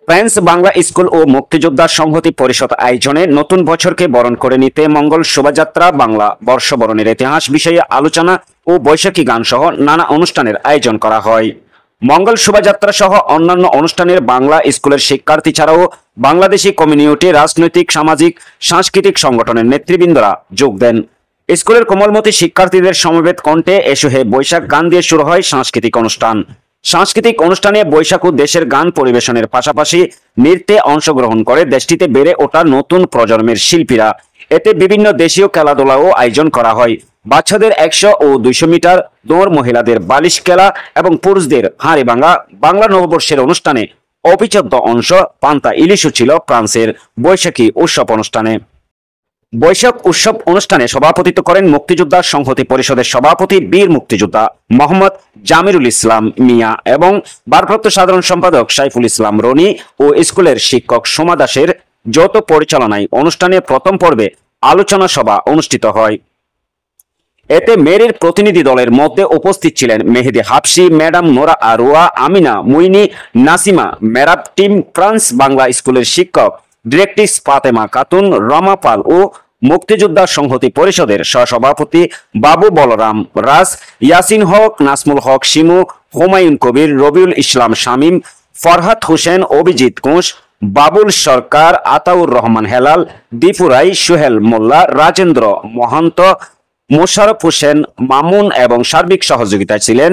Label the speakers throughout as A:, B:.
A: Friends Bangla school ও মুক্তিযোদ্ধা সংহতি পরিষদ আয়োজনে নতুন বছরকে বরণ করে নিতে মঙ্গল শোভাযাত্রা, বাংলা বর্ষবরণের ইতিহাস বিষয়ে আলোচনা ও বৈশাখী গান সহ নানা অনুষ্ঠানের আয়োজন করা হয়। মঙ্গল শোভাযাত্রা সহ অন্যান্য অনুষ্ঠানের বাংলা স্কুলের শিক্ষার্থী ছাড়াও বাংলাদেশি কমিউনিটি, রাজনৈতিক, সামাজিক, সাংস্কৃতিক সংগঠনের নেতৃবৃন্দরা যোগ দেন। স্কুলের কোমলমতি শিক্ষার্থীদের সমবেত কণ্ঠে এসো হে বৈশাখ গান দিয়ে শুরু হয় সাংস্কৃতিক অনুষ্ঠান। সাংস্কৃতিক অনুষ্ঠানে বৈশাখ ও দেশের গান পরিবেশনের পাশাপাশি নৃত্যে অংশগ্রহণ করে দেশটিতে বেড়ে ওঠা নতুন প্রজন্মের শিল্পীরা। এতে বিভিন্ন দেশীয় খেলাধুলাও আয়োজন করা হয়। বাচ্চাদের 100 ও 200 মিটার দৌড়, মহিলাদের বালিশ খেলা এবং পুরুষদের হাড়িভাঙা। বাংলা নববর্ষের অনুষ্ঠানে অবিচ্ছেদ্য অংশ পান্তা ইলিশও ছিল ফ্রান্সের বৈশাখী উৎসব অনুষ্ঠানে। বৈশাখ উৎসব অনুষ্ঠানে সভাপতিত্ব করেন মুক্তিযোদ্ধা সংহতি পরিষদের সভাপতি বীর মুক্তিযোদ্ধা মোহাম্মদ জামিরুল ইসলাম মিয়া এবং ভারপ্রাপ্ত সাধারণ সম্পাদক সাইফুল ইসলাম রনি ও স্কুলের শিক্ষক সোমা দাসের যৌথ পরিচালনায় অনুষ্ঠানে প্রথম পর্বে আলোচনা সভা অনুষ্ঠিত হয়। এতে মেরির প্রতিনিধি দলের মধ্যে উপস্থিত ছিলেন Mehdi Hafsi, madam Nora Aroua, Amina Mouini, Nasima Merab team, France Bangla স্কুলের শিক্ষক ডিরেক্ট্রিস ফাতেমা খাতুন, রমা পাল ও মুক্তিযোদ্ধা সংহতি পরিষদের সহসভাপতি বাবু বলরাম রাজ, ইয়াসিন হক, নাসমুল হক শিমু, হুমায়ুন কবির, রবিউল ইসলাম শামীম, ফরহাদ হোসেন, অভিজিৎ ঘোষ, বাবুল সরকার, আতাউর রহমান হেলাল, দীপু রায়, সোহেল মোল্লা, রাজেন্দ্র মহান্ত, মোশারফ হোসেন মামুন এবং সার্বিক সহযোগিতায় ছিলেন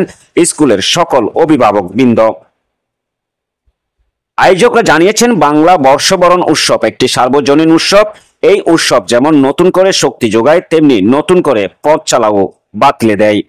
A: স্কুলের সকল অভিভাবকবৃন্দ। আয়োজকরা জানিয়েছেন, বাংলা বর্ষবরণ উৎসব একটি সার্বজনীন উৎসব। এই উৎসব যেমন নতুন করে শক্তি যোগায়, তেমনি নতুন করে পথ চালাও বাতলে দেয়।